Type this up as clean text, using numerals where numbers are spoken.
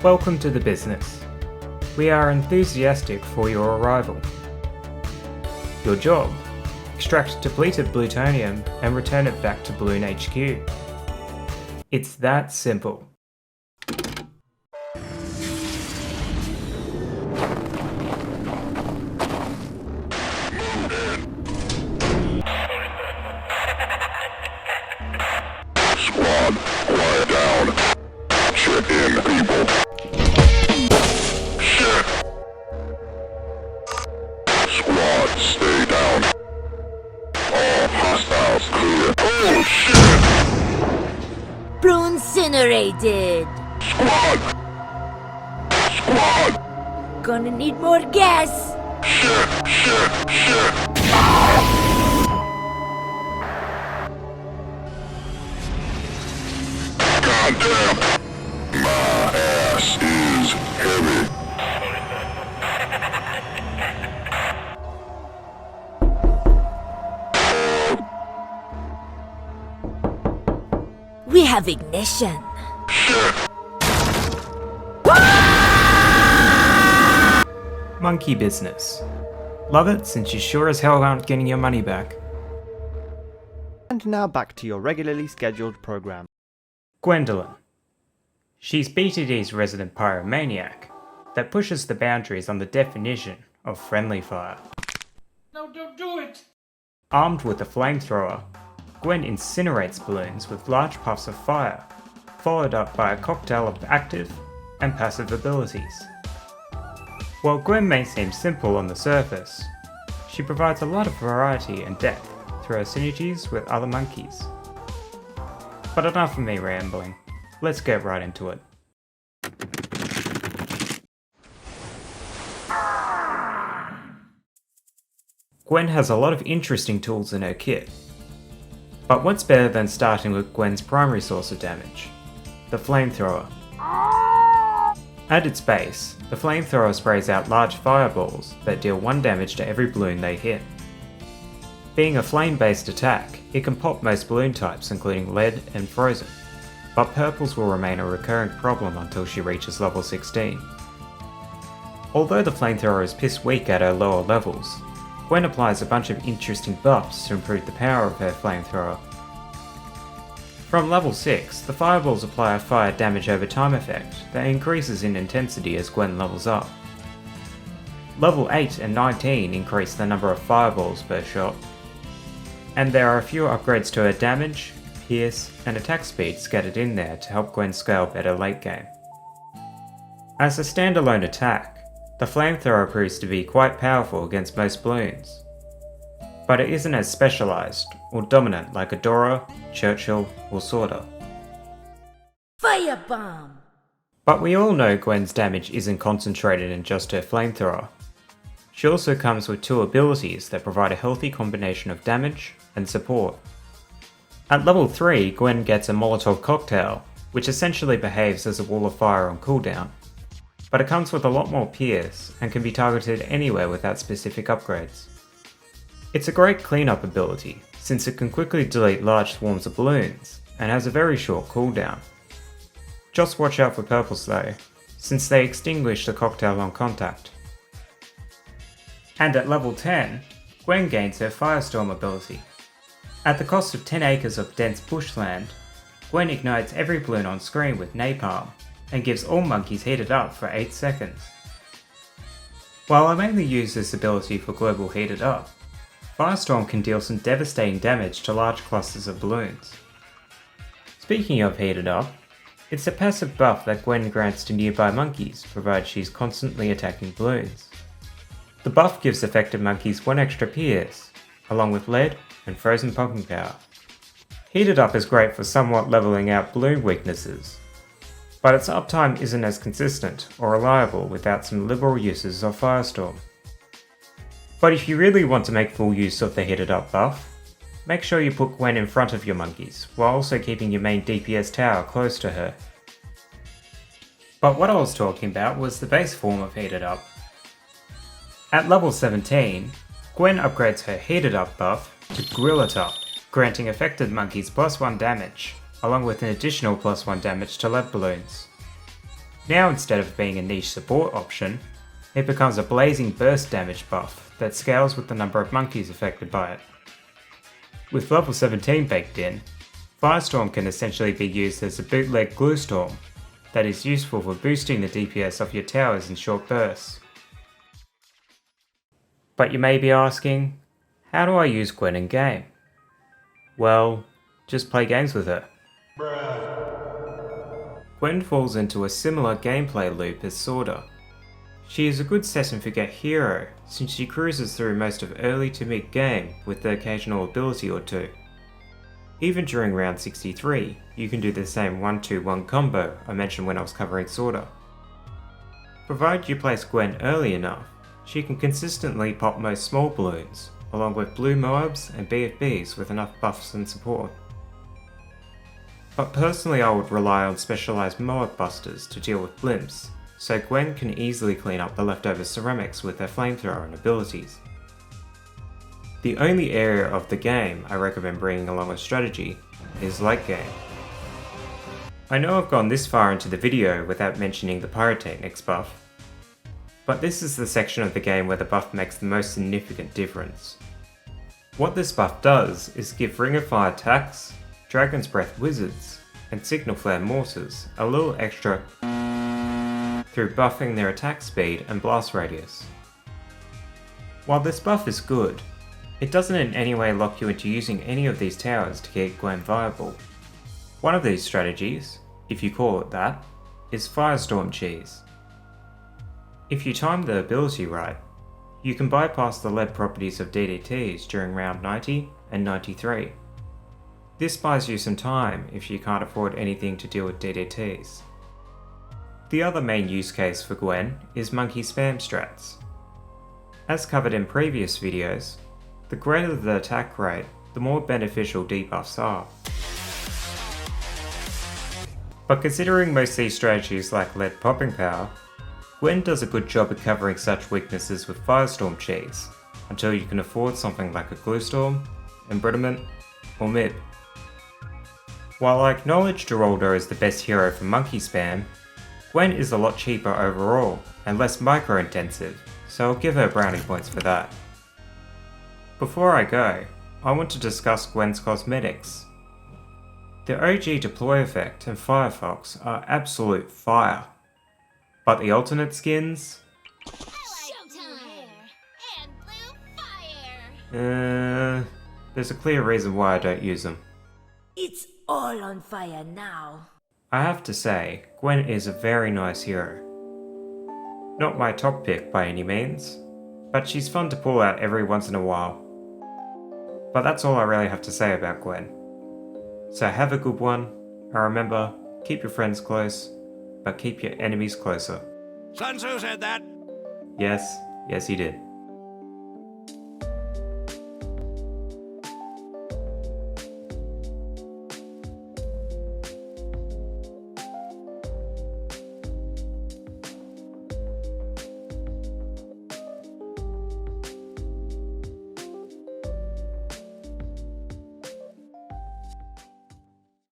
Welcome to the business. We are enthusiastic for your arrival. Your job? Extract depleted plutonium and return it back to Bloon HQ. It's that simple. Squad, quiet down. Check in, people. Shit. Squad, stay down. All hostiles clear. Oh shit! Blooncinerated! Squad! Gonna need more gas! Shit! Goddamn! My ass is heavy. We have ignition! Monkey business. Love it since you sure as hell aren't getting your money back. And now back to your regularly scheduled program. Gwendolyn. She's BTD's resident pyromaniac that pushes the boundaries on the definition of friendly fire. No, don't do it! Armed with a flamethrower, Gwen incinerates balloons with large puffs of fire, followed up by a cocktail of active and passive abilities. While Gwen may seem simple on the surface, she provides a lot of variety and depth through her synergies with other monkeys. But enough of me rambling, let's get right into it. Gwen has a lot of interesting tools in her kit. But what's better than starting with Gwen's primary source of damage, the Flamethrower. At its base, the Flamethrower sprays out large fireballs that deal 1 damage to every balloon they hit. Being a flame-based attack, it can pop most balloon types including lead and frozen, but purples will remain a recurring problem until she reaches level 16. Although the Flamethrower is piss weak at her lower levels, Gwen applies a bunch of interesting buffs to improve the power of her Flamethrower. From level 6, the fireballs apply a fire damage over time effect that increases in intensity as Gwen levels up. Level 8 and 19 increase the number of fireballs per shot, and there are a few upgrades to her damage, pierce, and attack speed scattered in there to help Gwen scale better late game. As a standalone attack, the Flamethrower proves to be quite powerful against most balloons, but it isn't as specialised or dominant like Adora, Churchill, or Sorta. Firebomb! But we all know Gwen's damage isn't concentrated in just her Flamethrower. She also comes with 2 abilities that provide a healthy combination of damage and support. At level 3, Gwen gets a Molotov cocktail, which essentially behaves as a wall of fire on cooldown, but it comes with a lot more pierce and can be targeted anywhere without specific upgrades. It's a great cleanup ability, since it can quickly delete large swarms of balloons, and has a very short cooldown. Just watch out for purples though, since they extinguish the cocktail on contact. And at level 10, Gwen gains her Firestorm ability. At the cost of 10 acres of dense bushland, Gwen ignites every balloon on screen with napalm, and gives all monkeys heated up for 8 seconds. While I mainly use this ability for global heated up, Firestorm can deal some devastating damage to large clusters of balloons. Speaking of heated up, it's a passive buff that Gwen grants to nearby monkeys provided she's constantly attacking balloons. The buff gives affected monkeys 1 extra pierce, along with lead and frozen pumping power. Heated up is great for somewhat leveling out balloon weaknesses, but its uptime isn't as consistent or reliable without some liberal uses of Firestorm. But if you really want to make full use of the heated up buff, make sure you put Gwen in front of your monkeys, while also keeping your main DPS tower close to her. But what I was talking about was the base form of heated up. At level 17, Gwen upgrades her heated up buff to Grill It Up, granting affected monkeys +1 damage, along with an additional +1 damage to lead balloons. Now instead of being a niche support option, it becomes a blazing burst damage buff that scales with the number of monkeys affected by it. With level 17 baked in, Firestorm can essentially be used as a bootleg glue storm that is useful for boosting the DPS of your towers in short bursts. But you may be asking, how do I use Gwen in game? Well, just play games with her. Gwen falls into a similar gameplay loop as Sorta. She is a good set and forget hero since she cruises through most of early to mid game with the occasional ability or two. Even during round 63, you can do the same 1-2-1 combo I mentioned when I was covering Sorta. Provided you place Gwen early enough, she can consistently pop most small balloons, along with blue Moabs and BFBs with enough buffs and support. But personally I would rely on specialised Moab busters to deal with blimps, so Gwen can easily clean up the leftover ceramics with her Flamethrower and abilities. The only area of the game I recommend bringing along a strategy is late game. I know I've gone this far into the video without mentioning the Pyrotechnics buff, but this is the section of the game where the buff makes the most significant difference. What this buff does is give Ring of Fire attacks, Dragon's Breath wizards, and Signal Flare mortars a little extra through buffing their attack speed and blast radius. While this buff is good, it doesn't in any way lock you into using any of these towers to keep Gwen viable. One of these strategies, if you call it that, is Firestorm cheese. If you time the ability right, you can bypass the lead properties of DDTs during round 90 and 93. This buys you some time if you can't afford anything to deal with DDTs. The other main use case for Gwen is monkey spam strats. As covered in previous videos, the greater the attack rate, the more beneficial debuffs are. But considering most of these strategies lack lead popping power, Gwen does a good job at covering such weaknesses with Firestorm cheese, until you can afford something like a Glue Storm, Embrittlement, or Mib. While I acknowledge Geraldo is the best hero for monkey spam, Gwen is a lot cheaper overall and less micro intensive, so I'll give her brownie points for that. Before I go, I want to discuss Gwen's cosmetics. The OG deploy effect and Fire Fox are absolute fire, but the alternate skins? There's a clear reason why I don't use them. It's all on fire now. I have to say, Gwen is a very nice hero. Not my top pick by any means, but she's fun to pull out every once in a while. But that's all I really have to say about Gwen. So have a good one, and remember, keep your friends close, but keep your enemies closer. Sun Tzu said that. Yes, he did.